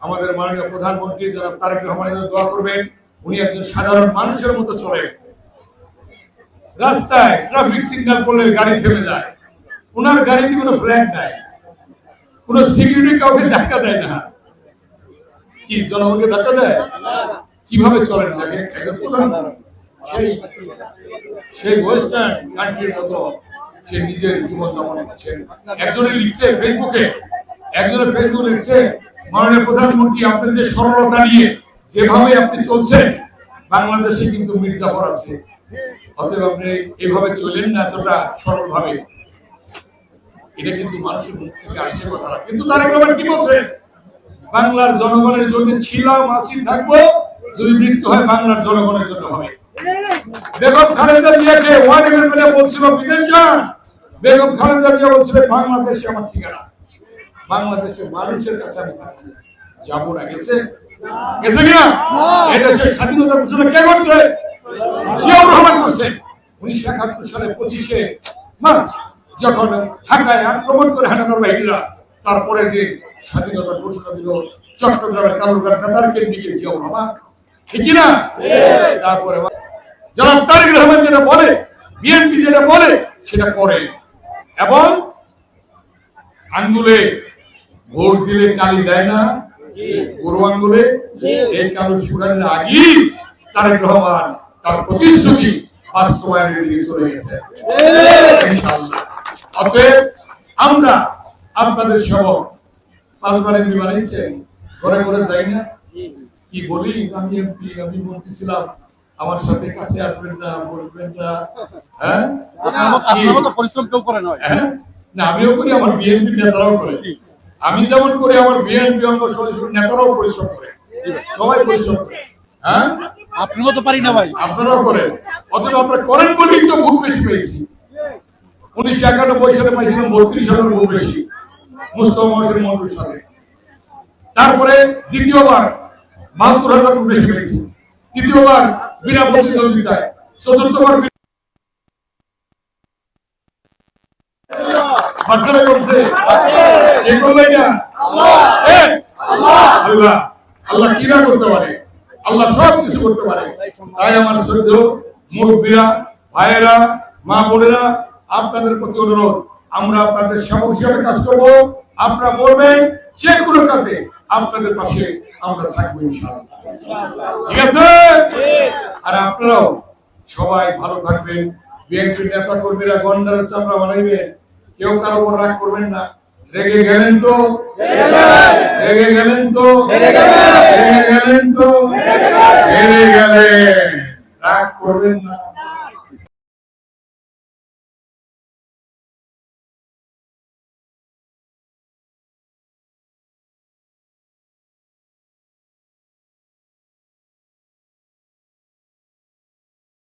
আমাদের মাননীয় প্রধানমন্ত্রী জনাব তারেক রহমানের জন্য দোয়া করবেন। উনি একজন সাধারণ মানুষের মতো চলেন, রাস্তায় ট্রাফিক সিগন্যাল করলে গাড়ি থেমে যায়, ওনার গাড়িতে কোনো ফ্ল্যাগ নাই, কোন সিকিউরিটি কাউকে ধাক্কা দেয় না। কি জনগণকে ধাক্কা দেয়? কিভাবে চলেন তাকে? সেই ওয়েস্টার্ন কান্ট্রির মতো সে নিজের জীবন যাপন করছেন। একজনে লিখছে ফেসবুকে, লিখছে, মাননীয় প্রধানমন্ত্রী আপনি যে সরলতা নিয়ে যেভাবে আপনি চলছেন, বাংলাদেশে কিন্তু মির্জাফর আছে, অতএব আপনি এভাবে চলেন না এতটা সরল ভাবে। এটা কিন্তু মানুষের মুখ থেকে আসছে কথা। কিন্তু তারেক রহমান কি বলছে? বাংলার জনগণের জন্য ছিলাম, আছি, থাকবো, যদি মৃত্যু হয় বাংলার জনগণের জন্য হবে। বেগম খালেদা জিয়াকে ওয়ার্ডের মেলে বলছিল বিদেশ যান, বেগম খালেদা জিয়া বলছিল বাংলাদেশে আমার ঠিকানা, বাংলাদেশের মানুষের কাছে আমি থাকবো। যাবো না, গেছে কিনা? এদেশের স্বাধীনতা ঘোষণা কে করছে? জিয়াউর রহমান করছে 1971 সালে 25শে মার্চ, যখন ঢাকায় আক্রমণ করে হানাদার বাহিনীরা। তারপরে যে স্বাধীনতা ঘোষণা দিল চট্টগ্রামের কালুরঘাট নেতারকে দিকে জিয়াউর রহমান, ঠিক কিনা? তারপরে জনাব তারেক রহমান যেটা বলে, বিএনপি যেটা বলে সেটা করে, এবং আঙ্গুলে ভোট দিলে কালি দেয় না, গরু আঙ্গুলে। এই কালু শুনানির আগেই তারেক রহমান তার প্রতিশ্রুতি বাস্তবায়নের দিকে চলে গেছে ইনশাআল্লাহ। অতএব আমরা আপনাদের সেবক, পাঁচবার এমপি বানাইছেন, ঘরে ঘরে যাই না, কি বলি আমি এমপি, আমি মন্ত্রী ছিলাম, আমার সাথে কাছে আসবেন না, বলবেন না, হ্যাঁ পরিশ্রম কেউ করে নয়। না, আমিও করি, আমার বিএনপি নেতারাও করে। আমি যেমন করি, আমার বিএনপি অঙ্গ নেতারাও পরিশ্রম করে, সবাই পরিশ্রম করে। হ্যাঁ, আপনারাও তো পারি না ভাই, আপনারাও করেন। অথচ আপনারা করেন বলেই তো ভোট বেশি পেয়েছি। 1991 সালে পাইছিলাম 32,000 ভোট বেশি মুস্তফা মহসিন মন্ত্রীর সাথে। তারপরে দ্বিতীয়বার 72,000 ভোট বেশি পেয়েছি, তৃতীয়বার বিনা প্রতিদ্বন্দ্বিতায়, চতুর্থবার বাচ্চারা করছে। আল্লাহ, আল্লাহ কি না করতে পারে? আল্লাহ সব কিছু করতে পারে। তাই আমার শ্রদ্ধেয় মুরব্বীরা, ভাইয়েরা, মা বোনেরা, আপনাদের প্রতি অনুরোধ, আমরা আপনাদের সেবক হিসেবে কাজ করবো। আপনারা বলবেন যে কোনো কাজে আপনাদের পাশে আমরা থাকবো ইনশাআল্লাহ, ঠিক আছে? আর আপনারাও সবাই ভালো থাকবেন। বিএনপির নেতা কর্মীরা গন্ডার চামড়া বানাইবেন, কেউ কারো উপর রাগ করবেন না। রেগে গেলেন তো, রেগে গেলেন তো, রেগে গেলেন তো, হেরে গেলেন, রাগ করবেন না।